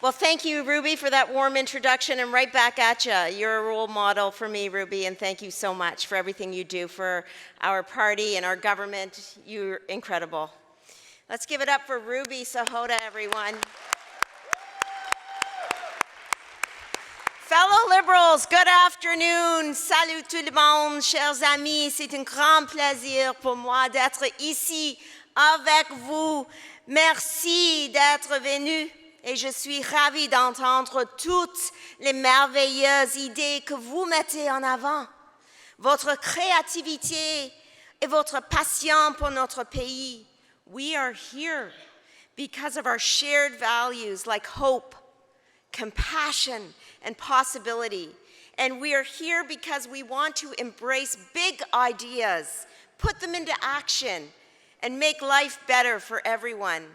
Well, thank you, Ruby, for that warm introduction, and right back at you. You're a role model for me, Ruby, and thank you so much for everything you do for our party and our government. You're incredible. Let's give it up for Ruby Sahota, everyone. Fellow Liberals, good afternoon. Salut tout le monde, chers amis. C'est un grand plaisir pour moi d'être ici avec vous. Merci d'être venus. Et je suis ravie d'entendre toutes les merveilleuses idées que vous mettez en avant. Votre créativité et votre passion pour notre pays. We are here because of our shared values like hope, compassion, and possibility. And we are here because we want to embrace big ideas, put them into action, and make life better for everyone.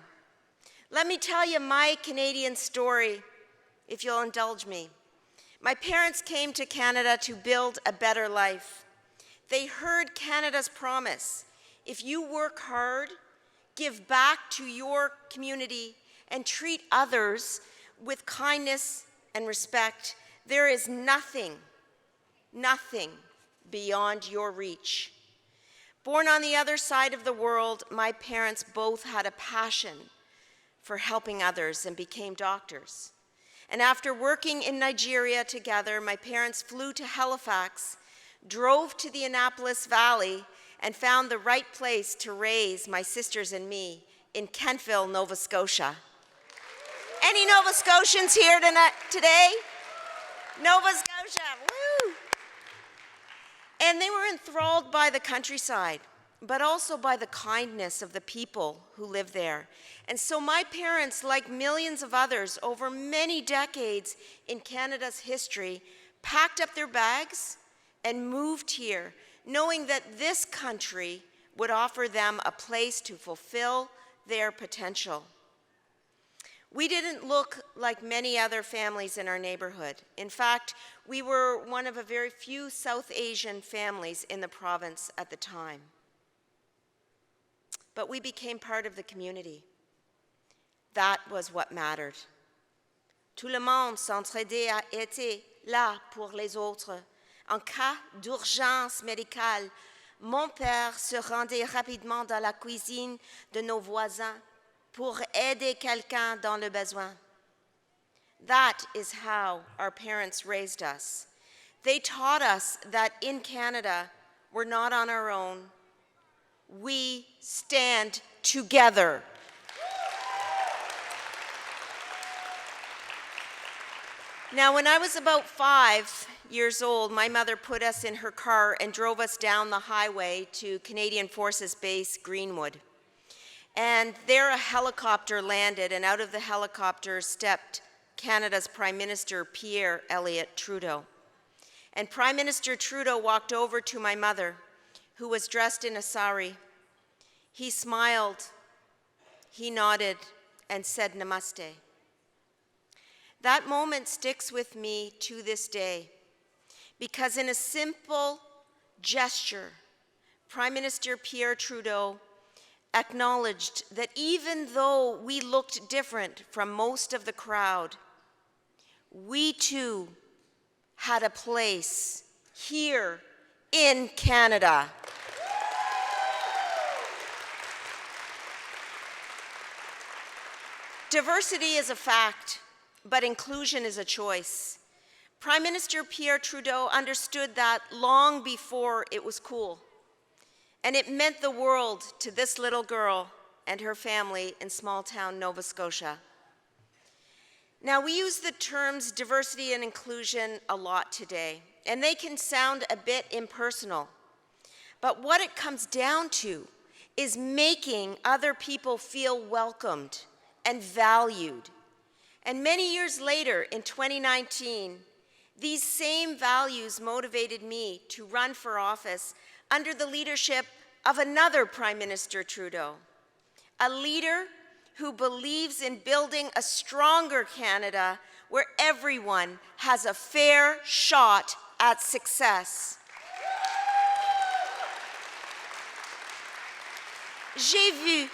Let me tell you my Canadian story, if you'll indulge me. My parents came to Canada to build a better life. They heard Canada's promise. If you work hard, give back to your community, and treat others with kindness and respect, there is nothing beyond your reach. Born on the other side of the world, my parents both had a passion for helping others and became doctors. And after working in Nigeria together, my parents flew to Halifax, drove to the Annapolis Valley, and found the right place to raise my sisters and me in Kentville, Nova Scotia. Any Nova Scotians here today? Nova Scotia, woo! And they were enthralled by the countryside, but also by the kindness of the people who live there. And so my parents, like millions of others over many decades in Canada's history, packed up their bags and moved here, knowing that this country would offer them a place to fulfill their potential. We didn't look like many other families in our neighborhood. In fact, we were one of a very few South Asian families in the province at the time. But we became part of the community. That was what mattered. Tout le monde s'entraidait a été là pour les autres. En cas d'urgence médicale, mon père se rendait rapidement dans la cuisine de nos voisins pour aider quelqu'un dans le besoin. That is how our parents raised us. They taught us that in Canada, we're not on our own. We stand together. Now, when I was about 5 years old, my mother put us in her car and drove us down the highway to Canadian Forces Base Greenwood. And there a helicopter landed, and out of the helicopter stepped Canada's Prime Minister, Pierre Elliott Trudeau. And Prime Minister Trudeau walked over to my mother, who was dressed in a sari. He smiled, he nodded, and said namaste. That moment sticks with me to this day, because in a simple gesture, Prime Minister Pierre Trudeau acknowledged that even though we looked different from most of the crowd, we too had a place here in Canada. Diversity is a fact, but inclusion is a choice. Prime Minister Pierre Trudeau understood that long before it was cool, and it meant the world to this little girl and her family in small-town Nova Scotia. Now, we use the terms diversity and inclusion a lot today, and they can sound a bit impersonal. But what it comes down to is making other people feel welcomed and valued. And many years later, in 2019, these same values motivated me to run for office under the leadership of another Prime Minister Trudeau, a leader who believes in building a stronger Canada where everyone has a fair shot at success. J'ai vu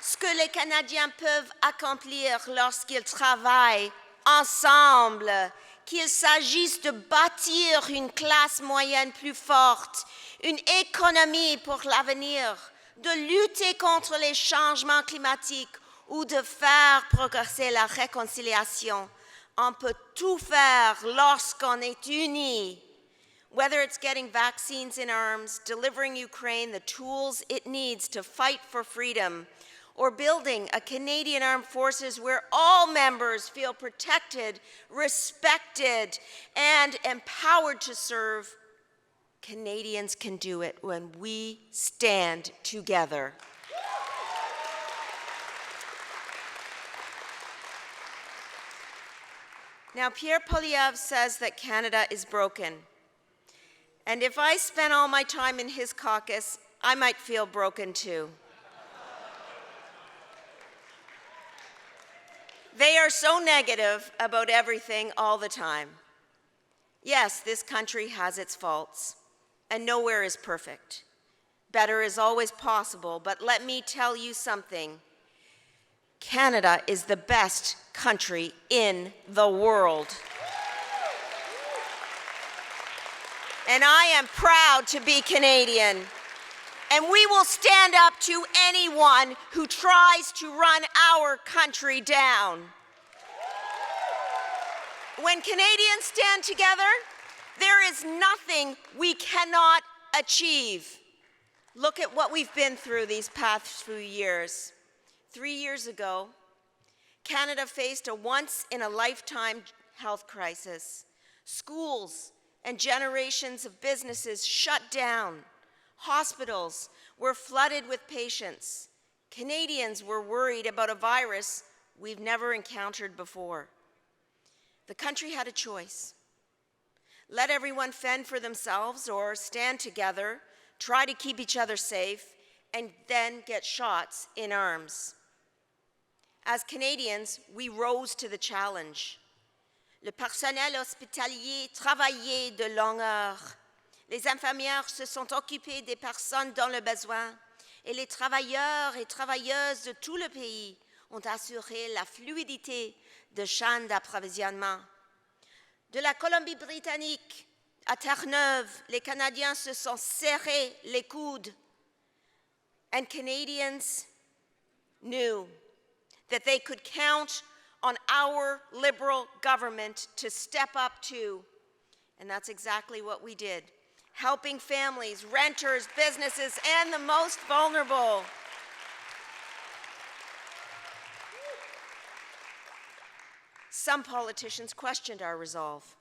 ce que les Canadiens peuvent accomplir lorsqu'ils travaillent ensemble, qu'il s'agisse de bâtir une classe moyenne plus forte, une économie pour l'avenir, de lutter contre les changements climatiques ou de faire progresser la réconciliation. On peut tout faire lorsqu'on est unis. Whether it's getting vaccines in arms, delivering Ukraine the tools it needs to fight for freedom, or building a Canadian Armed Forces where all members feel protected, respected, and empowered to serve, Canadians can do it when we stand together. Now, Pierre Poilievre says that Canada is broken. And if I spent all my time in his caucus, I might feel broken too. They are so negative about everything all the time. Yes, this country has its faults, and nowhere is perfect. Better is always possible, but let me tell you something. Canada is the best country in the world. And I am proud to be Canadian. And we will stand up to anyone who tries to run our country down. When Canadians stand together, there is nothing we cannot achieve. Look at what we've been through these past few years. 3 years ago, Canada faced a once-in-a-lifetime health crisis. Schools and generations of businesses shut down. Hospitals were flooded with patients. Canadians were worried about a virus we've never encountered before. The country had a choice. Let everyone fend for themselves or stand together, try to keep each other safe, and then get shots in arms. As Canadians, we rose to the challenge. Le personnel hospitalier travaillait de longues heures. Les infirmières se sont occupées des personnes dans le besoin et les travailleurs et travailleuses de tout le pays ont assuré la fluidité de chaînes d'approvisionnement. De la Colombie-Britannique à Terre-Neuve, les Canadiens se sont serrés les coudes. And Canadians knew that they could count on our Liberal government to step up too. And that's exactly what we did, helping families, renters, businesses, and the most vulnerable. Some politicians questioned our resolve.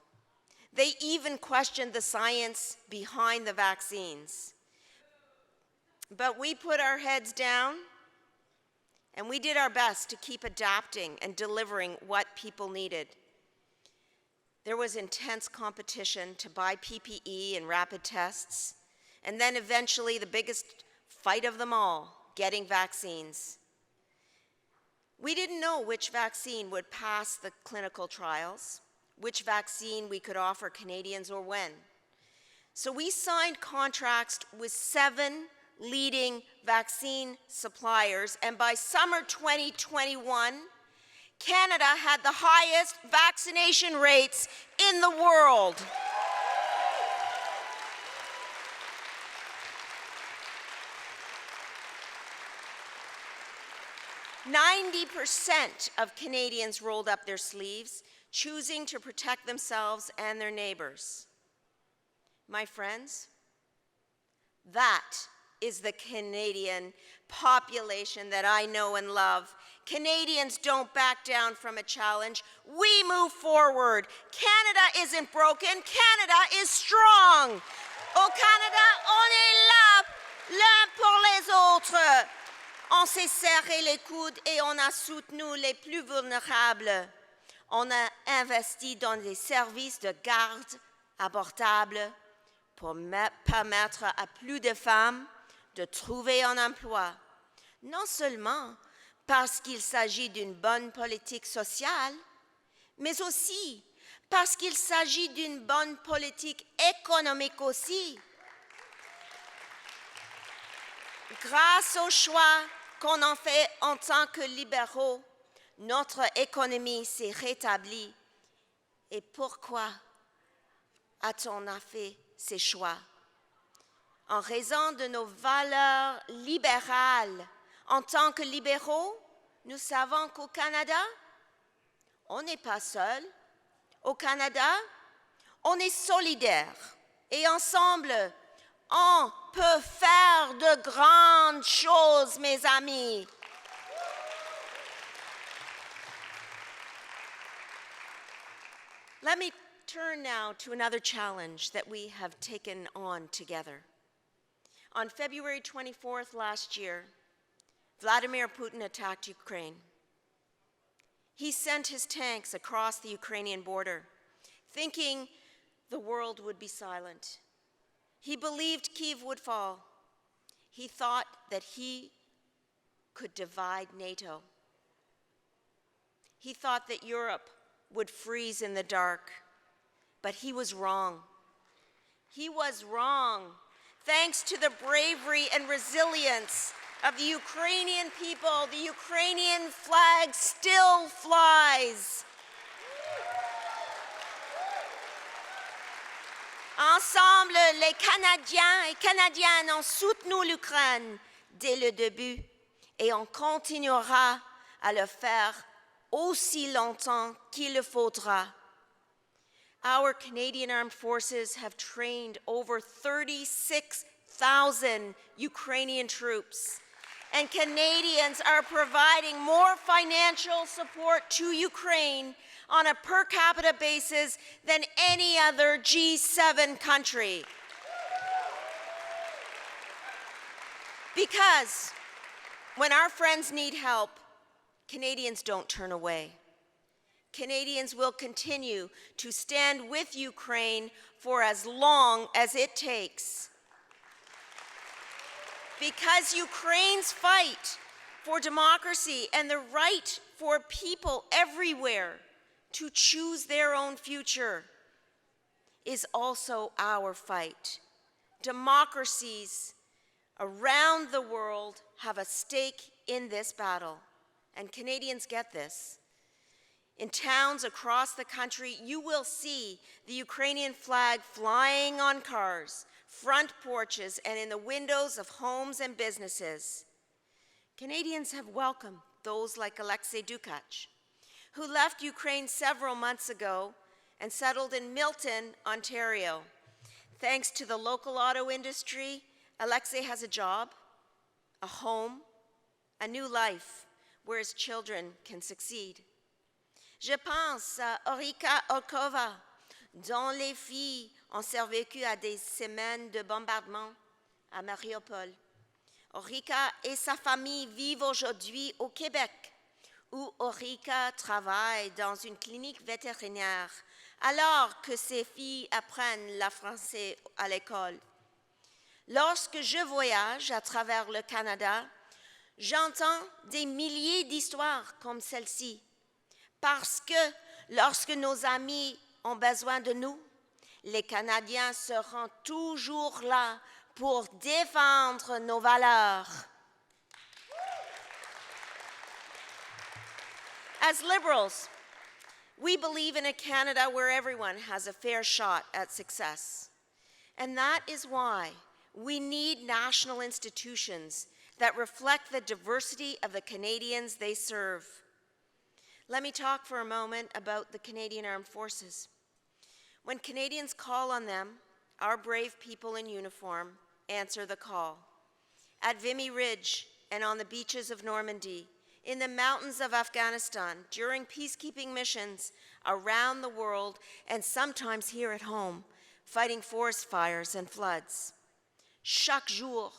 They even questioned the science behind the vaccines. But we put our heads down and we did our best to keep adapting and delivering what people needed. There was intense competition to buy PPE and rapid tests, and then eventually the biggest fight of them all, getting vaccines. We didn't know which vaccine would pass the clinical trials, which vaccine we could offer Canadians or when. So we signed contracts with 7 leading vaccine suppliers, and by summer 2021, Canada had the highest vaccination rates in the world. "90% of Canadians rolled up their sleeves, choosing to protect themselves and their neighbors." My friends, that is the Canadian population that I know and love. Canadians don't back down from a challenge. We move forward. Canada isn't broken. Canada is strong. Au Canada, on est là, l'un pour les autres. On s'est serré les coudes et on a soutenu les plus vulnérables. On a investi dans des services de garde abordables pour permettre à plus de femmes de trouver un emploi, non seulement parce qu'il s'agit d'une bonne politique sociale, mais aussi parce qu'il s'agit d'une bonne politique économique aussi. Grâce au choix qu'on en fait en tant que libéraux, notre économie s'est rétablie. Et pourquoi a-t-on fait ces choix? En raison de nos valeurs libérales. En tant que libéraux, nous savons qu'au Canada, on n'est pas seul. Au Canada, on est solidaire. Et ensemble, on peut faire de grandes choses, mes amis. Let me turn now to another challenge that we have taken on together. On February 24th last year, Vladimir Putin attacked Ukraine. He sent his tanks across the Ukrainian border, thinking the world would be silent. He believed Kyiv would fall. He thought that he could divide NATO. He thought that Europe would freeze in the dark, but he was wrong. He was wrong. Thanks to the bravery and resilience of the Ukrainian people, the Ukrainian flag still flies. Ensemble, les Canadiens et Canadiennes ont soutenu l'Ukraine dès le début et on continuera à le faire aussi longtemps qu'il le faudra. Our Canadian Armed Forces have trained over 36,000 Ukrainian troops, and Canadians are providing more financial support to Ukraine on a per capita basis than any other G7 country. Because when our friends need help, Canadians don't turn away. Canadians will continue to stand with Ukraine for as long as it takes. Because Ukraine's fight for democracy and the right for people everywhere to choose their own future is also our fight. Democracies around the world have a stake in this battle, and Canadians get this. In towns across the country, you will see the Ukrainian flag flying on cars, front porches, and in the windows of homes and businesses. Canadians have welcomed those like Alexei Dukach, who left Ukraine several months ago and settled in Milton, Ontario. Thanks to the local auto industry, Alexei has a job, a home, a new life where his children can succeed. Je pense à Orica Olkova, dont les filles ont survécu à des semaines de bombardement à Mariupol. Orica et sa famille vivent aujourd'hui au Québec, où Orica travaille dans une clinique vétérinaire, alors que ses filles apprennent le français à l'école. Lorsque je voyage à travers le Canada, j'entends des milliers d'histoires comme celle-ci. Parce que lorsque nos amis ont besoin de nous, les Canadiens seront toujours là pour défendre nos valeurs. As liberals, we believe in a Canada where everyone has a fair shot at success. And that is why we need national institutions that reflect the diversity of the Canadians they serve. Let me talk for a moment about the Canadian Armed Forces. When Canadians call on them, our brave people in uniform answer the call. At Vimy Ridge and on the beaches of Normandy, in the mountains of Afghanistan, during peacekeeping missions around the world, and sometimes here at home, fighting forest fires and floods. Chaque jour,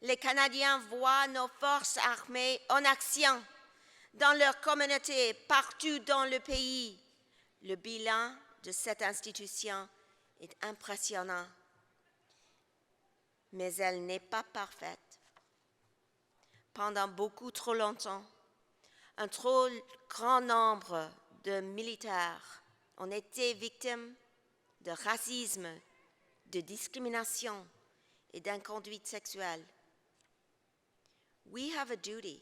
les Canadiens voient nos forces armées en action dans leur communauté, partout dans le pays. Le bilan de cette institution est impressionnant, mais elle n'est pas parfaite. Pendant beaucoup trop longtemps, un trop grand nombre de militaires ont été victimes de racisme, de discrimination et d'inconduite sexuelle. We have a duty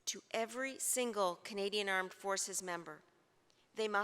to every single Canadian Armed Forces member. They must